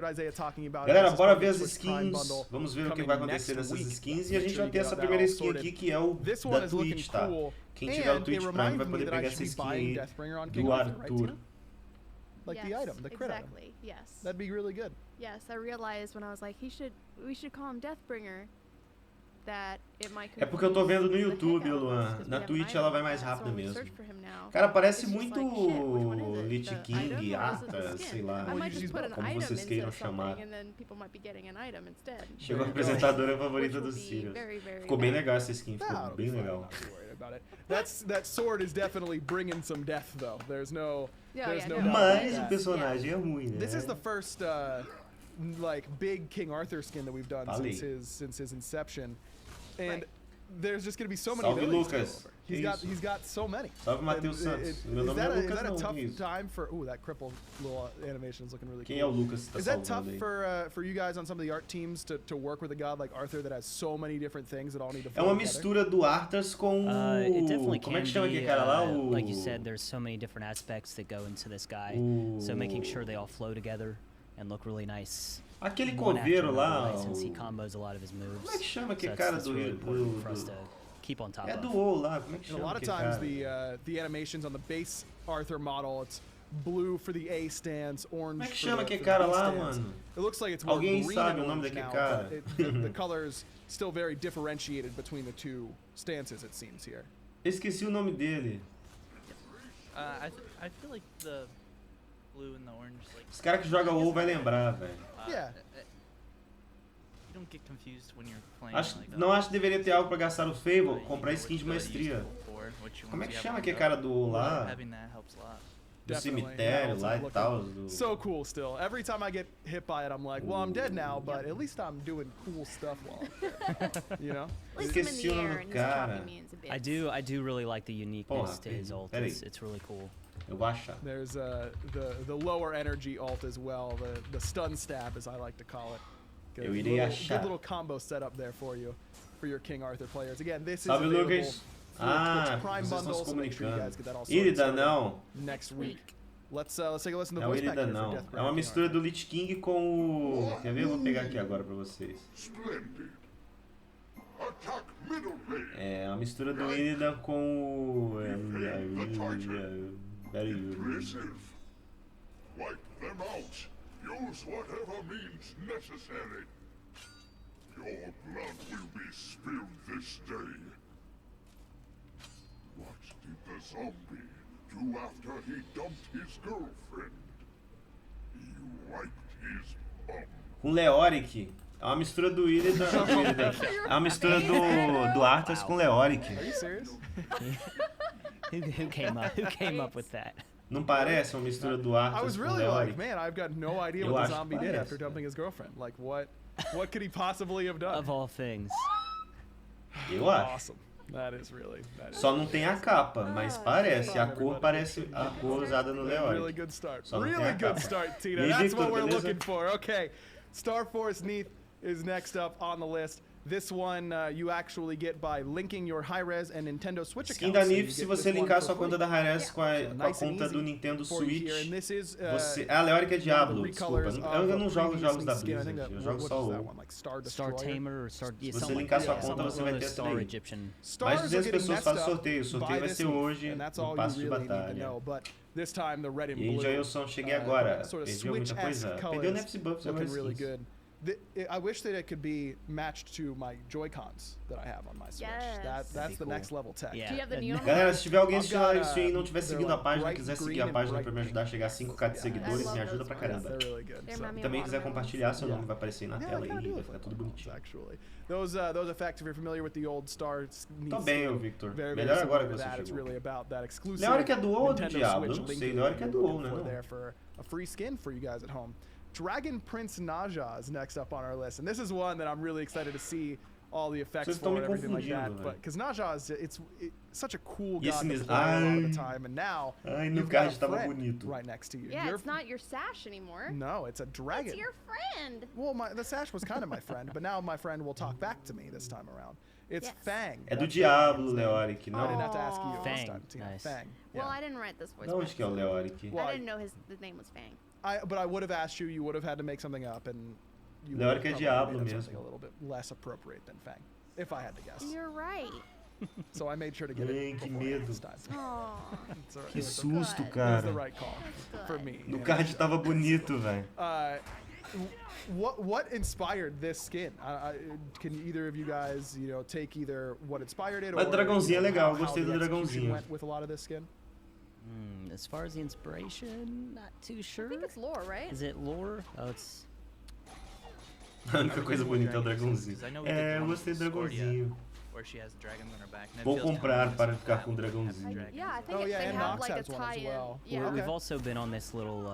Galera, bora ver as skins. Vamos ver o que vai acontecer nessas skins. E a gente vai ter essa primeira skin aqui, que é o da Twitch, tá? Quem tiver o Twitch Prime vai poder pegar essa skin aí do Arthur. Like the item, the crit item. Yes. That'd be really good. Yes, I realized when I was like, we should call him Deathbringer. É porque eu tô vendo no YouTube, Luan. Na Twitch ela vai mais rápido mesmo. Cara, parece muito Lich King, Arthur, sei lá, como vocês queiram chamar. Chegou a apresentadora favorita do Sirius. Ficou bem legal essa skin, ficou bem legal. That sword is definitely bringing some death, though. There's no Mas o personagem é ruim, né? This is the first like big King Arthur skin that we've done since his inception, and there's just gonna be so many. Salve, Lucas. He's got so many. Salve, Matheus Santos. Meu nome é Lucas. Is that a tough time for? Ooh, that crippled little animation is looking really cool. Quem é o Lucas? Is that tough for you guys on some of the art teams to work with a god like Arthur that has so many different things that all need to? É uma mistura do Arthur com o... Como é que chama aquele cara lá? Like you said, there's so many different aspects that go into this guy, so making sure they all flow together and look really nice. Aquele coveiro lá, since he combos a lot of his moves. Como é que chama aquele cara do... Keep on top é do WoW lá, como é que chama? A lot of times the animations on the base Arthur model, it's blue for the A stance, orange. Como é que chama aquele cara lá, mano? It looks like it's alguém sabe o nome daquele cara? The colors still very differentiated between the two stances, it seems here. Esqueci o nome dele. I feel like the blue and the orange, like. Esse cara que joga WoW vai lembrar, velho. Yeah. You don't get confused when you're playing. Não acho que deveria ter algo pra gastar o Fable, comprar skin de maestria. Como é que chama aquele cara do WoW lá? Do cemitério lá e tal. So cool still. Every time I get hit by it, I'm like, well, I'm dead now, but at least I'm doing cool stuff while I'm dead. You know? Esqueci o nome do cara. I do really like the uniqueness to his ult. It's really cool. Eu vou achar. There's the lower energy ult as well, the stun stab as I like to call it. Eu irei achar. Good little combo setup there for you, for your King Arthur players. Again, this is Salve, available Lucas. Prime bundles, so make sure you guys get that all Irida não. Next week. Let's take a listen to the voice pack here não. É uma mistura do Lich King com o... Quer ver? Eu vou pegar aqui agora pra vocês. É uma mistura do Irida com o... Wipe them out. Use whatever means necessary. Your blood will be spilled this day. What did the zombie do after he dumped his girlfriend? He wiped his bum. Com Leoric. É uma mistura do Irida. É uma mistura do Arthas com Leoric. Are you serious? Who came up with that? Não parece uma mistura do Arthas I was really like, man, I've got no idea what the zombie did after dumping his girlfriend. Like, what could he possibly have done? Of all things. Eu acho. Awesome. That is really. Só não tem a capa, mas parece. A cor parece a cor usada no Leoric. Really good start. Só really good start, Tina. That's what we're looking for. Okay, Star Force Neath is next up on the list. This one you actually get by linking your Hi-Rez and Nintendo Switch accounts. Skin da Neath, se você linkar sua conta da Hi-Rez com a conta do Nintendo Switch, você... A Leoric é Diablo, desculpa. Eu não jogo jogos da Blizzard, eu jogo só o... Star Tamer or Star... Se você linkar sua conta, você vai ter essa daí. Mais de 200 pessoas fazem sorteio. O sorteio vai ser hoje, no passe de batalha. E aí, Jailson, cheguei agora. Perdeu muita coisa. Perdeu Nefs e Buffs, agora skins. I wish that it could be matched to my Joy-Cons that I have on my Switch. Yes. That's the next level tech. Yeah. Do you have the neon? Galera, se tiver alguém assistindo a live stream e não estiver seguindo a página, quiser seguir a página pra me ajudar a chegar a 5k de seguidores, me ajuda pra caramba. E também quiser compartilhar, seu nome vai aparecer aí na tela e vai ficar tudo bonitinho. Those effects, if you're familiar with the old Star. Tô bem, Victor. Melhor agora que você chegou. Leoric é do WoW ou do Diablo? Eu não sei, Leoric é do WoW, né? A free skin for you guys at home. Dragon Prince Naja is next up on our list, and this is one that I'm really excited to see all the effects for and everything like that. But because Naja is it's such a cool god to play a lot of the time, and now you've got a friend right next to you. Yeah, it's not your sash anymore. No, it's a dragon. It's your friend. Well, the sash was kind of my friend, but now my friend will talk back to me this time around. It's Fang. É do Diablo, Leoric, não? I didn't have to ask you Fang. this time, Tina. Nice. Fang. Well, I didn't write this voice. Da onde que é o Leoric? I didn't know his name was Fang. But I would have asked you. You would have had to make something up, and you would have probably made something a little bit less appropriate than Fang, if I had to guess. You're right. So I made sure to get it que medo. This time. Que susto, It was cara. the right call for me. No card tava bonito, velho. What inspired this skin? Can either of you guys, take either what inspired it, Mas or dragãozinho é legal, eu how gostei the do execution dragãozinho. went with a lot of this skin? As far as the inspiration, not too sure. I think it's lore, right? Is it lore? Oh, it's... A única coisa bonita é o dragãozinho. Eu gostei do dragãozinho. Vou comprar para ficar com o dragãozinho. Yeah, I think they have like a tie-in. Yeah. We've also been on this little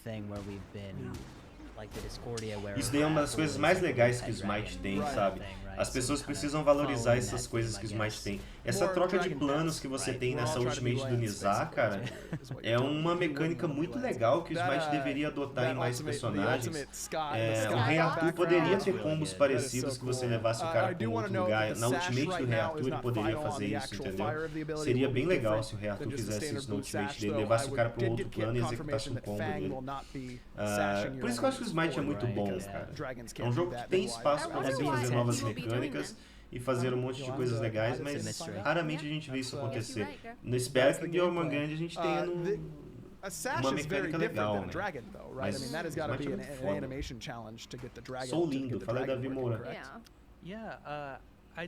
thing where we've been like the Discordia, where Isso daí é uma das coisas mais legais que o Smite tem, sabe? As pessoas precisam valorizar essas coisas que o Smite tem. Essa troca de planos que você tem nessa Ultimate do Nizar, cara, é uma mecânica muito legal que o Smite deveria adotar em mais personagens. O Rei Arthur poderia ter combos parecidos que você levasse o cara para um outro lugar. Na Ultimate do Rei Arthur ele poderia fazer isso, entendeu? Seria bem legal se o Rei Arthur fizesse isso no Ultimate dele, levasse o cara para um outro plano e executasse um combo dele. Por isso que eu acho que o Smite é muito bom, cara. É um jogo que tem espaço para você fazer novas mecânicas e fazer um monte de coisas legais, mas raramente a gente vê isso acontecer. Eu espero que o Jormungand a gente tenha uma mecânica legal, né? Mas o Smite é muito foda. Sou lindo, falei Davi Moura. Yeah, I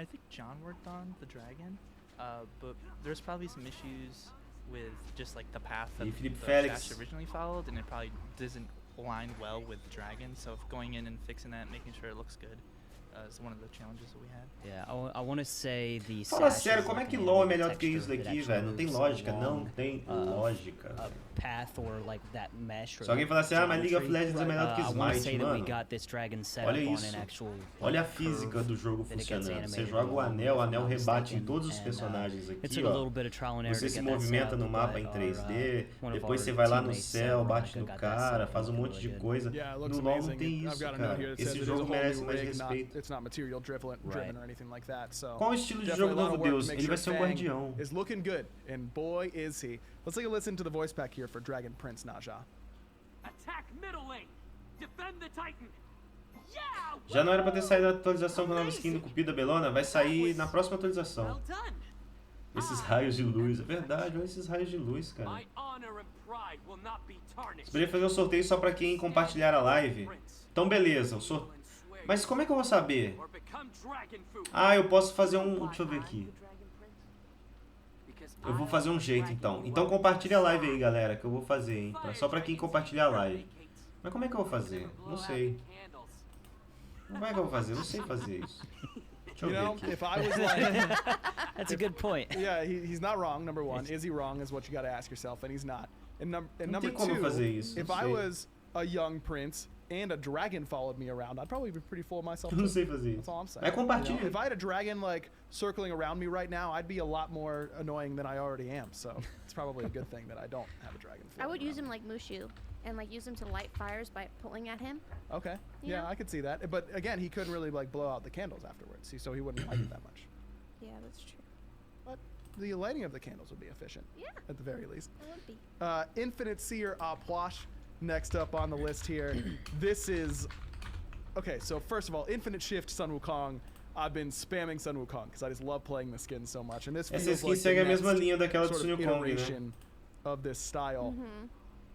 think John worked on the dragon, but there's probably some issues with just like the path that the Shash originally followed, and it probably doesn't align well with the dragon. So going in and fixing that, making sure it looks good, is one of the challenges that we had. Yeah, I want to say the. Fala sério, como é que LoL é melhor do que isso daqui, velho? Não tem lógica, não tem lógica. Path or like that mesh. Se alguém falar assim, mas League of Legends é melhor do que Smite, mano. Olha isso. Olha a física do jogo funcionando. Você joga o anel rebate em todos os personagens aqui, ó. Você se movimenta no mapa em 3D, depois você vai lá no céu, bate no cara, faz um monte de coisa. No LoL não tem isso, cara. Esse jogo merece mais respeito. Qual o estilo de jogo do Novo Deus? Ele vai ser um guardião. Is looking good, and boy is he. Let's take a listen to the voice pack here for Dragon Prince Naja. Attack middle lane. Defend the Titan. Já não era pra ter saído a atualização com a nova skin do Cupido da Belona? Vai sair na próxima atualização. Esses raios de luz, é verdade, olha esses raios de luz, cara. Você poderia fazer um sorteio só pra quem compartilhar a live? Então beleza, mas como é que eu vou saber? Ah, eu posso fazer um... Deixa eu ver aqui. Eu vou fazer um jeito então. Então compartilha a live aí, galera, que eu vou fazer, hein? Só pra quem compartilhar a live. Mas como é que eu vou fazer? Não sei. Como é que eu vou fazer? Não sei fazer isso. Deixa eu ver aqui. If I was like... That's a good point. Yeah, he's not wrong, number one. Is he wrong is what you gotta ask yourself, and he's not. And number como two, fazer isso, if I was a young prince and a dragon followed me around, I'd probably be pretty full of myself. Eu não sei fazer isso. That's all I'm saying. Mas compartilha. If I had a dragon like circling around me right now, I'd be a lot more annoying than I already am. So it's probably a good thing that I don't have a dragon. I would use him like Mushu, and like use him to light fires by pulling at him. Okay. Yeah, I could see that. But again, he couldn't really like blow out the candles afterwards, so he wouldn't like it that much. Yeah, that's true. But the lighting of the candles would be efficient. Yeah. At the very least. It would be. Infinite Seer Apwash, next up on the list here. This is... Okay, so first of all, Infinite Shift Sun Wukong. I've been spamming Sun Wukong because I just love playing the skin so much. And this feels like segue a mesma linha daquela do sort Sun of Wukong, iteration of this style.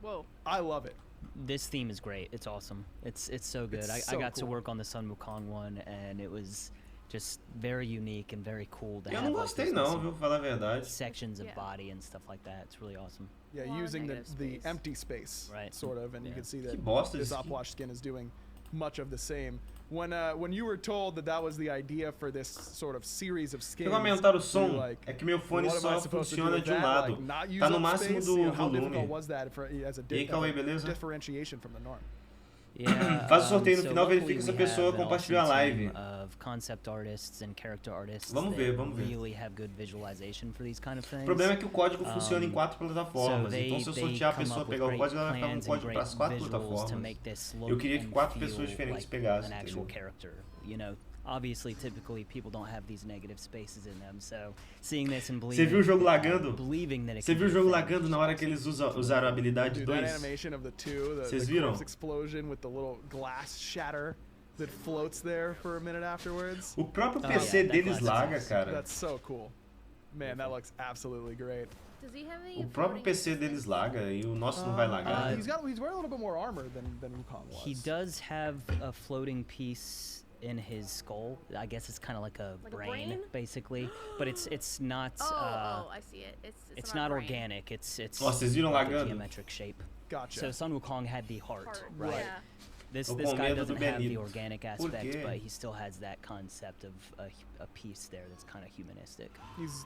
Whoa. I love it. This theme is great. It's awesome. It's so good. I got to work on the Sun Wukong one, and it was just very unique and very cool to have. Eu não gostei não, viu, falar a verdade. Sections of body and stuff like that. It's really awesome. Yeah, using the empty space, sort of, and you can see that this Apwash skin is doing much of the same. When you were told that was the idea for this sort of series of skins, eu vou aumentar o som, é que meu fone só funciona de um lado. Tá no máximo do volume. E aí, Cauê, beleza? Differentiation from the norm. Yeah, faz o sorteio no final, verifica se a pessoa compartilhou a live. Vamos ver. O problema é que o código funciona em 4 plataformas, então se eu sortear a pessoa pegar o código, ela vai ficar com o código para as 4 plataformas. Eu queria que 4 pessoas diferentes pegassem, entendeu? obviously, typically, people don't have these negative spaces in them, so seeing this and Você viu o jogo lagando? Você viu o jogo lagando na hora que eles usaram a habilidade 2? Vocês viram? O próprio PC deles laga, cara. That's so cool. Man, that looks absolutely great. O próprio PC deles laga e o nosso não vai lagar. He's wearing a little bit more armor than Wukong was. He does have a floating piece in his skull. I guess it's kind of like a brain, basically, but it's not. I see it. It's not organic. It's vocês viram lagando? Geometric shape. Gotcha. So Sun Wukong had the heart, right? Yeah. This guy doesn't have the organic aspect, but he still has that concept of a piece there that's kind of humanistic. He's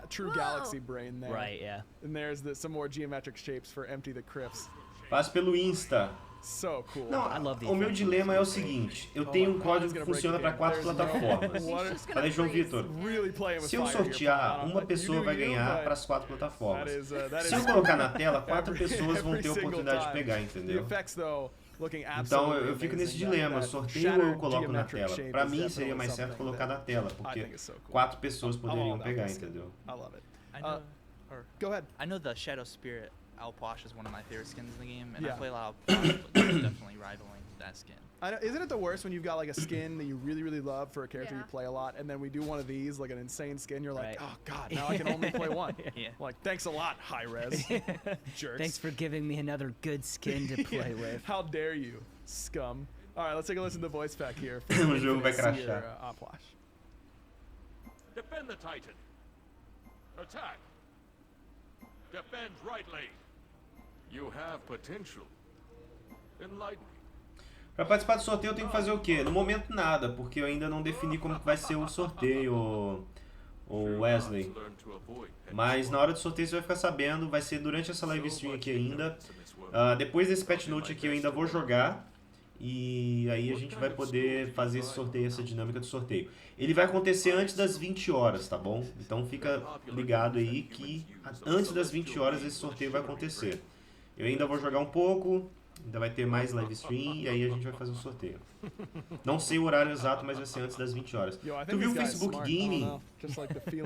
true galaxy brain there. Right, yeah. And there's some more geometric shapes for Empty the Crypts. Faz pelo Insta. So cool. Não, o meu dilema é o seguinte, eu tenho um código que funciona para 4 plataformas. Falei, João Vitor, se eu sortear, uma pessoa vai ganhar para as 4 plataformas. Se eu colocar na tela, 4 pessoas vão ter a oportunidade de pegar, entendeu? Então eu fico nesse dilema, sorteio ou eu coloco na tela? Pra mim seria mais certo colocar na tela, porque 4 pessoas poderiam pegar, entendeu? Go ahead. I know the Shadow Spirit Alposh is one of my favorite skins in the game, and I play a lot of Alposh, but definitely rivaling that skin. Isn't it the worst when you've got like a skin that you really love for a character you play a lot, and then we do one of these, like an insane skin, you're like, oh god, now I can only play one. Like, thanks a lot, high-res. Jerks. Thanks for giving me another good skin to play with. How dare you, scum. Alright, let's take a listen to the voice pack here. O jogo vai crashar. Defend the Titan. Attack. Defend right lane. You have potential. Enlighten me. Pra participar do sorteio eu tenho que fazer o quê? No momento nada, porque eu ainda não defini como vai ser o sorteio, o Wesley. Mas na hora do sorteio você vai ficar sabendo, vai ser durante essa live stream aqui ainda. Depois desse patch note aqui eu ainda vou jogar. E aí a gente vai poder fazer esse sorteio, essa dinâmica do sorteio. Ele vai acontecer antes das 20 horas, tá bom? Então fica ligado aí que antes das 20 horas esse sorteio vai acontecer. Eu ainda vou jogar um pouco, ainda vai ter mais live stream e aí a gente vai fazer o sorteio. Não sei o horário exato, mas vai ser antes das 20 horas. Tu viu o Facebook Gaming?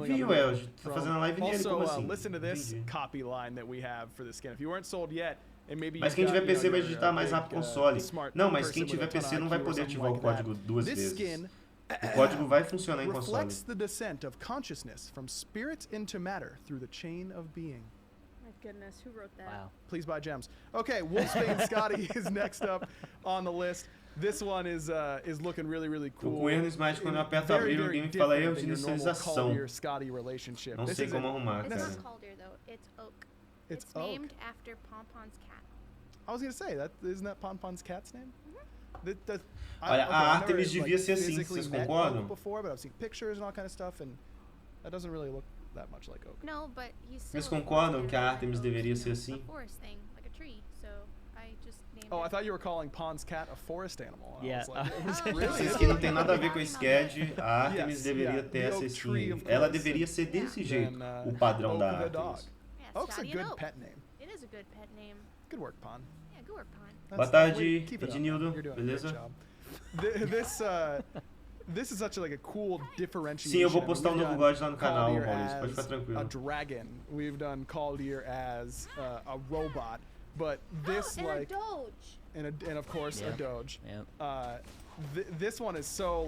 Viu, tá fazendo a live dele, como assim? Mas quem tiver PC vai digitar mais rápido o console. Não, mas quem tiver PC não vai poder ativar o código 2 vezes. O código vai funcionar em console. Reflects the descent of consciousness from spirit into matter through the chain of being. My goodness, who wrote that? Wow. Please buy gems. Okay, Wolfsbane Scotty is next up on the list. This one is looking really cool. Com erro no Smite, quando eu aperto abrir, o game fala erro de inicialização. Não sei como arrumar, cara. It's not Calder though, it's Oak. It's named after Pompon's cat. I was gonna say, isn't that Pompon's cat's name? Olha, a Artemis devia ser assim, vocês concordam? Before, but I've seen pictures and all kind of stuff, and that doesn't really look that much like Oak. No, but he's Vocês concordam que a Artemis deveria ser assim? Oh, I thought you were calling Pon's cat a forest animal. Yeah. Vocês que não tem nada a ver com a SCAD, a Artemis deveria ter essa skin. Ela deveria ser desse jeito, o padrão da Artemis. Oak's a good pet name. It is a good pet name. Good work, Pon. Yeah, good work, Pon. Boa tarde, Ednildo, beleza? This is such a cool differentiation. Sim, eu vou postar um novo God lá no canal, Maurício, pode ficar tranquilo. A dragon. We've done Caldir as a robot, but this and a Doge. And of course a Doge. Yep. This one is so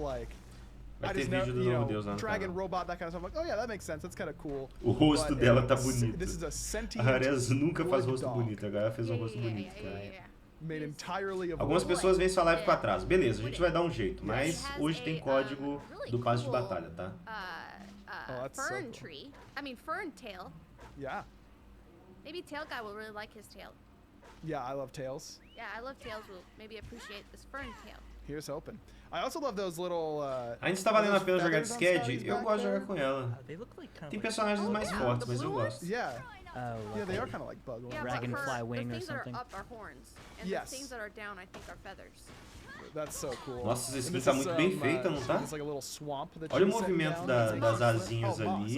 Vai ter vídeo do novo Deus lá no dragon, canal. robot, that kind of stuff. Like, oh yeah, that makes sense. That's kind of cool. O rosto dela tá bonito. This is a sentient a Ares nunca faz rosto bonito, agora ela fez um rosto bonito, cara. Made entirely of Algumas pessoas vêm sua live pra trás. Beleza, a gente vai dar um jeito, mas hoje tem código do passe de batalha, tá? Fern tree. Fern tail. Yeah. Maybe Tail Guy will really like his tail. Yeah, I love tails. Yeah, I love tails. Will maybe appreciate this fern tail. Here's hoping. I also love those little. Ainda está valendo a pena jogar de SCAD? Eu gosto de jogar com ela. Tem personagens mais fortes, mas eu gosto. Yeah. Yeah, they are kind of like bug ones. Dragonfly wing or something. The things that are up are horns, and the things that are down, I think, are feathers. That's so cool. Nossa, essa skin tá muito bem feita, não tá? Olha o movimento das asinhas ali,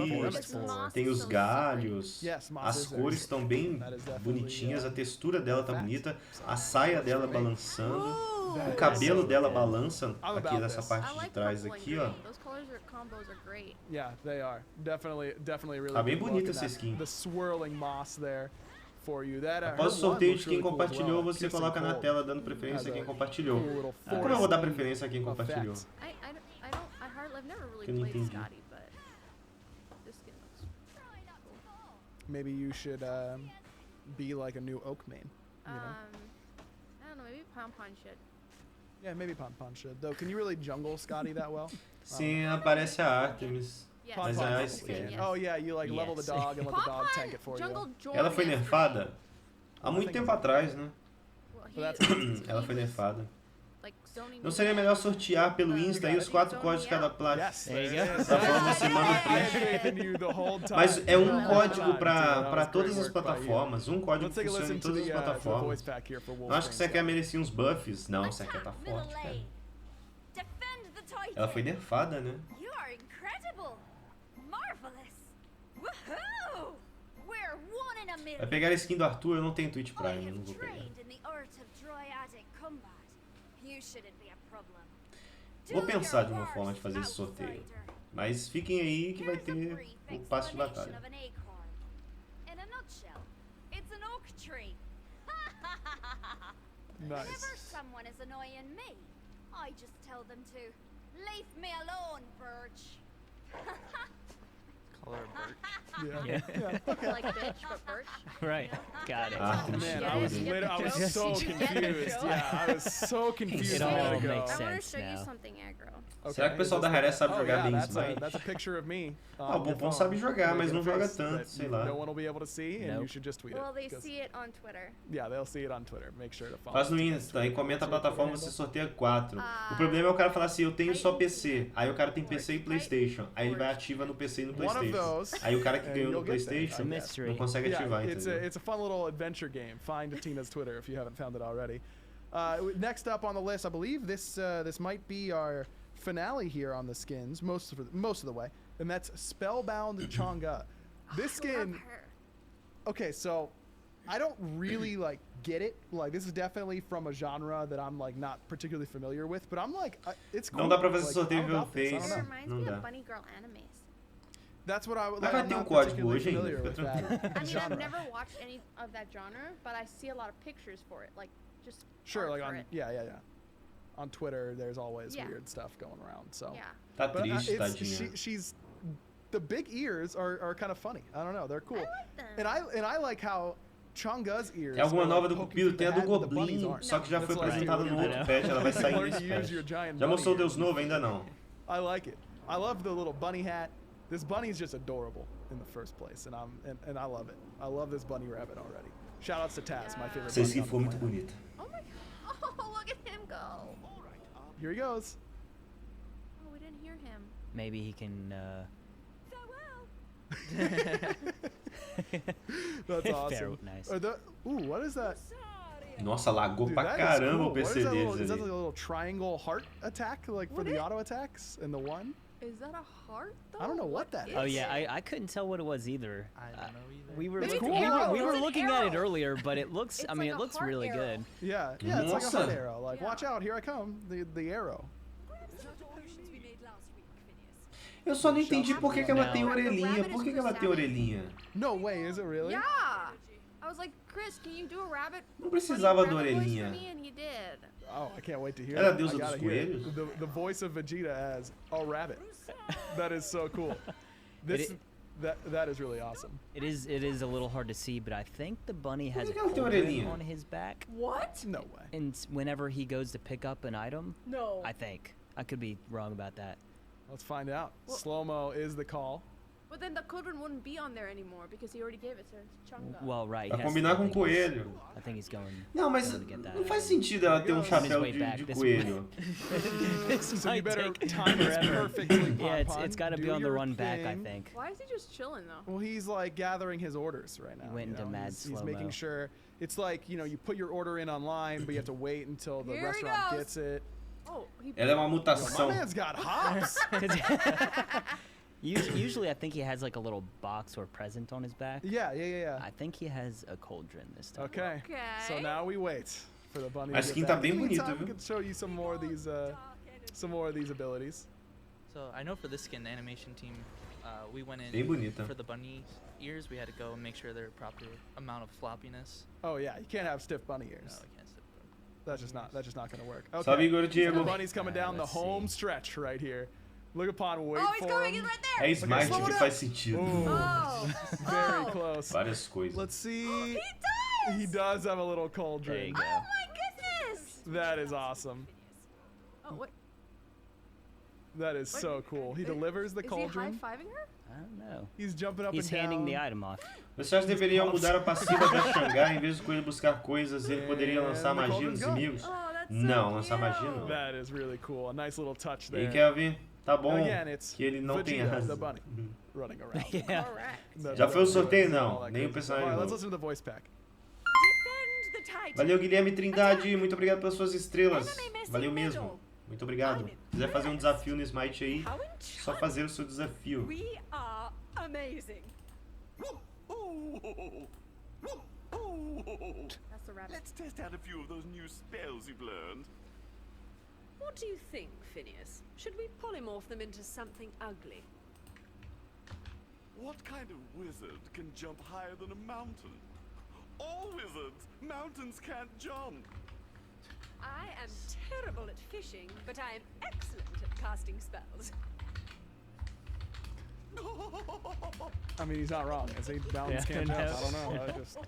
tem os galhos, as cores estão bem bonitinhas, a textura dela tá bonita, a saia dela balançando. O cabelo dela balança aqui nessa parte de trás aqui, ó. Yeah, they are. Definitely really. Tá bem bonita essa skin. The swirling moss there for you. Após o sorteio de quem compartilhou, você coloca na tela dando preferência a quem compartilhou. Como eu vou dar preferência a quem compartilhou? Eu não entendi. Maybe you should be like a new Oak main. You know? I don't know, maybe Pon should. Yeah, maybe Pon should. Though, can you really jungle Scotty that well? Sim, aparece a Artemis. Yes. Mas é a skin. Yes. Oh yeah, you like level the dog and let the dog tank it for you. Ela foi nerfada há muito tempo atrás, né? Well, Ela foi nerfada. like zoning Não seria melhor sortear pelo Insta aí os 4 códigos de cada placa? Yes, There you there go. it is. Dessa forma você manda o print. Mas é um código para todas as plataformas. Um código que funciona em todas as plataformas. Não acho que você quer merecer uns buffs. Não, você quer tá forte, cara. Ela foi nerfada, né? You are incredible. Marvelous. Woohoo! We're one in a million. Vai pegar a skin do Arthur, eu não tenho Twitch I Prime, eu não have vou pegar. trained in the art of Dryadic combat. You shouldn't be a problem. Vou pensar de uma forma de fazer esse sorteio. Mas fiquem aí que vai ter o passe de batalha. In a nutshell, it's an oak tree. Nice. Whenever someone is annoying me, I just tell them to leave me alone, Birch. Call her a birch. Yeah. Okay. like bitch, but birch. Right. Got it. Artemis. Man, Yeah, I was you get the so joke. You get the confused. joke. Yeah, I was so confused It a all minute ago. makes I want to sense show you now. something aggro. Será que o pessoal da Haré sabe jogar bem that's Smite? that's a picture of me. Ah, o Bonbon sabe jogar, mas não joga tanto, sei lá. No one will be able to see, and you Nope. should just tweet Well, it. they 'cause- see it on Twitter. Yeah, they'll see it on Twitter. Make sure to follow. Faz no Insta, aí comenta a plataforma, você sorteia 4. O problema é o cara falar assim, eu tenho só PC. Aí o cara tem PC e Playstation. Aí ele vai ativa no PC e no One of Playstation. those, Aí o cara que and ganhou no you'll get there. It's a Playstation mystery. não consegue ativar, Yeah, entendeu? it's a fun little adventure game. Find Tina's Twitter if you haven't found it already. Next up on the list, I believe this might be our finale here on the skins most of the way, and that's Spellbound Chang'e. This I love skin, her. okay, so I don't really like get it. Like this is definitely from a genre that I'm like not particularly familiar with, but I'm like it's cool. Não dá pra fazer Like, sorteio I'm pelo about this, I don't Face. It know. reminds Não me dá. of Bunny Girl animes. That's what I would Mas like. vai I'm ter not código particularly hoje ainda, familiar fica with tranquilo. that I mean, genre. I've never watched any of that genre, but I see a lot of pictures for it, like just Sure, art like for on it. yeah. On Twitter, there's always Yeah. weird stuff going around. So, Yeah. Tá but triste, tadinha. she's the big ears are kind of funny. I don't know, they're cool. I like them. And I like how Chang'e's ears. Tem alguma are, nova like, do poking Cupido, through tem a the do head, but the bunnies Goblin, aren't. só que já foi That's like- apresentada no I outro know. patch, ela vai sair Learn nesse to use patch. your giant Já bunny mostrou o ears. Deus Novo? Ainda não. I like it. I love the little bunny hat. This bunny is just adorable in the first place, and and I love it. I love this bunny rabbit already. Shout outs to Taz, my favorite. Essa bunny skin on the foi muito planet. bonita. Oh my god. Oh, look at him go. Here he goes. Oh, we didn't hear him. Maybe he can. That's awesome. Very nice. What is that? Nossa, lagou Dude, pra that is caramba cool. o What is PC that deles is that like ali. a little triangle heart attack, like for What the is- auto attacks in the one? Is that a heart though? I don't know what that is. Oh yeah, I couldn't tell what it was either. I don't know either. We were It's looking, cool. we were It's an looking at it arrow. earlier, but it looks. It's I mean, like it a looks heart really arrow. good. Yeah, it's like a Nossa. heart arrow. Like, Yeah. watch out, here I come, the arrow. Eu só não entendi por que ela tem Não. orelhinha. Por que ela tem orelhinha? No way, is it really? Yeah. I was like, Chris, can you do a rabbit? Não precisava funny da rabbit voice orelhinha. for me? And he did. Oh, I can't wait to hear Ela é a that. deusa I dos gotta hear it. coelhos? The voice of Vegeta as a rabbit. That is so cool. This that is really awesome. It is a little hard to see, but I think the bunny has a que ela tem cauldron orelhinha? on his back, What? No way. and whenever he goes to pick up an item, No. I think I could be wrong about that. Let's find out. Well- Slow-mo is the call. But then the cauldron wouldn't be on there anymore because he already gave it to Chang'e. Well, right. Pra he has to- combinar I com think he's- coelho. I think he's going. Não, mas going to get that. não faz sentido ela ter um chapéu way back, de this coelho. This So you might better take time this forever. perfectly. Yeah, Pon it's got to Pon. be Do on the your run back, I thing. think. Why is he just chilling though? Well, he's like gathering his orders right now. Went you into know? mad He's making slow-mo. sure. It's like, you know, you put your order in online, but you have to wait until the Here he restaurant goes. gets it. Oh, he. Ela é uma Yo, my mutação. man's got hops. Usually, I think he has like a little box or present on his back. Yeah. I think he has a cauldron this time. Okay. So Okay. now we wait for the bunny. A skin tá bem bonita, We viu? can show you some more of these abilities. So I know for this skin, the animation team, we went in Bem bonita. for the bunny ears. We had to go and make sure they're proper amount of floppiness. Oh yeah, you can't have stiff bunny ears. No, we can't stiff That's just not gonna work. Okay. Salve, Igor Diego. The bunny's coming down the home stretch right here. Look upon, wait Oh, he's for going him. in right there. É Smite slow que it faz sentido. Oh. Very close. Várias coisas. Let's see. He does. He does have a little There you cauldron. go. Oh my goodness. That is awesome. Oh, what? That is so cool. He delivers the cauldron. Is he high-fiving her? I don't know. He's jumping up He's and handing down. the item off. Você acha que deveriam mudar a passiva da Xangai? Em vez do coelho buscar coisas, ele poderia lançar magia nos inimigos? Oh, that's Não, so lançar magia não. That is really cool. A nice little touch E there. aí, Kelvin? Tá bom Again, it's que ele não tem Vegeta, the asa. bunny, running around. Yeah. Correct. Já foi o sorteio? Não, All that nem o crazy personagem stuff. All right, let's novo. listen to the voice pack. Defend the Titan. Valeu, Guilherme Trindade. Muito obrigado pelas suas estrelas. Valeu mesmo. Muito obrigado. Se quiser fazer um desafio no Smite aí, How só fazer o seu desafio. We are amazing. That's the rabbit. Let's test out a few of those new spells you've learned. What do you think, Phineas? Should we polymorph them into something ugly? What kind of wizard can jump higher than a mountain? All wizards! Mountains can't jump! I am terrible at fishing, but I am excellent at casting spells. I mean, he's not wrong. Is he? Mountains Yeah, can't jump. no. I don't know.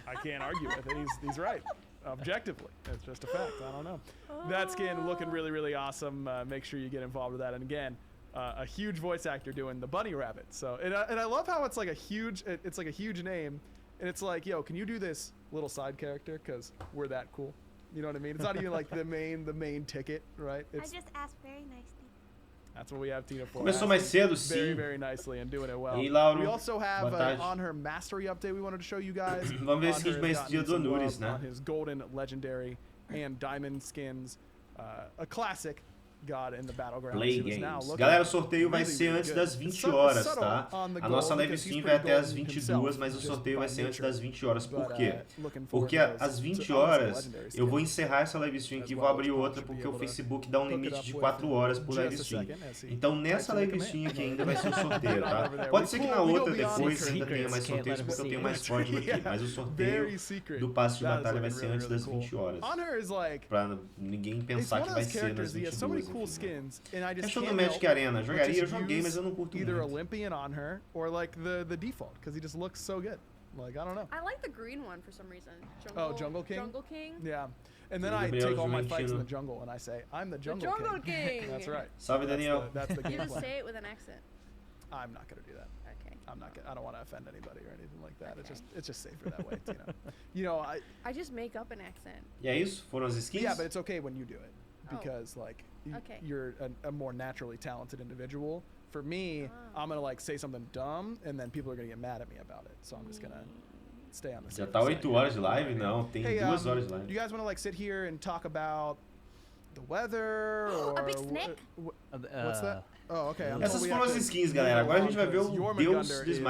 I can't argue with it. He's right. Objectively, it's just a fact. I don't know. That skin looking really, really awesome. Make sure you get involved with that. And again, a huge voice actor doing the bunny rabbit. So and I love how it's like a huge. It's like a huge name, and it's like, yo, can you do this little side character? Because we're that cool. You know what I mean? It's not even like the main ticket, right? It's, I just asked very nicely. that's what we have Tina for. Começou mais cedo, Very, sim. very nicely and doing it well. E aí, Lauro? We also have Boa tarde. on her mastery update we wanted to show you guys. Vamos ver On esse kit de her maestria gotten do some Anubis, love né? On his golden, legendary, and diamond skins. A classic God in the Battlegrounds. Play He was now Games. looking Galera, o sorteio vai really, ser really antes good. das 20 Subtle horas, tá? on the A nossa gold live because he's stream vai pretty até as golden 22, himself, mas o just sorteio vai by ser antes nature. das 20 horas. Por But, quê? looking forward Porque to às those. 20 So, horas legendary eu skin. vou encerrar essa live stream aqui e vou abrir outra porque o Facebook dá um limite de 4 horas por live stream. Então nessa live stream aqui ainda vai ser o sorteio, tá? Pode ser que na outra depois ainda tenha mais sorteios porque eu tenho mais código aqui, mas o sorteio do passe de batalha vai ser antes das 20 horas. Pra ninguém pensar que vai ser nas 22. Achou do Magic Arena? Jogaria, eu joguei, mas eu não curto either muito. Olympian on her or like the default because he just looks so good. Like I don't know. I like the green one for some reason. Jungle King? Jungle King. Yeah. And then Sim, I Gabriel take all my fights in Juventino. the jungle and I say, I'm the Jungle, Jungle King. That's right. Salve, Daniel. That's the You game just plan. say it with an accent. I'm not gonna do that. Okay. I'm not gonna. I don't want to offend anybody or anything like that. Okay. It's just safer that way. You know. I just make up an accent. E é isso? Foram as skins? Yeah, but it's okay when you do it Oh. because like Okay. you're a more naturally talented individual. For me, I'm gonna like say something dumb and then people are gonna get mad at me about it. So I'm just gonna stay on the Já safe tá side 8 here. horas de live? Não, tem Hey, 2 horas de do live. you guys want to like sit here and talk about the weather or A big snake? what's that? Oh, okay. I'm Essas told we foram have as to skins, move galera. Agora a gente vai along ver because o your Deus Magundar do Smite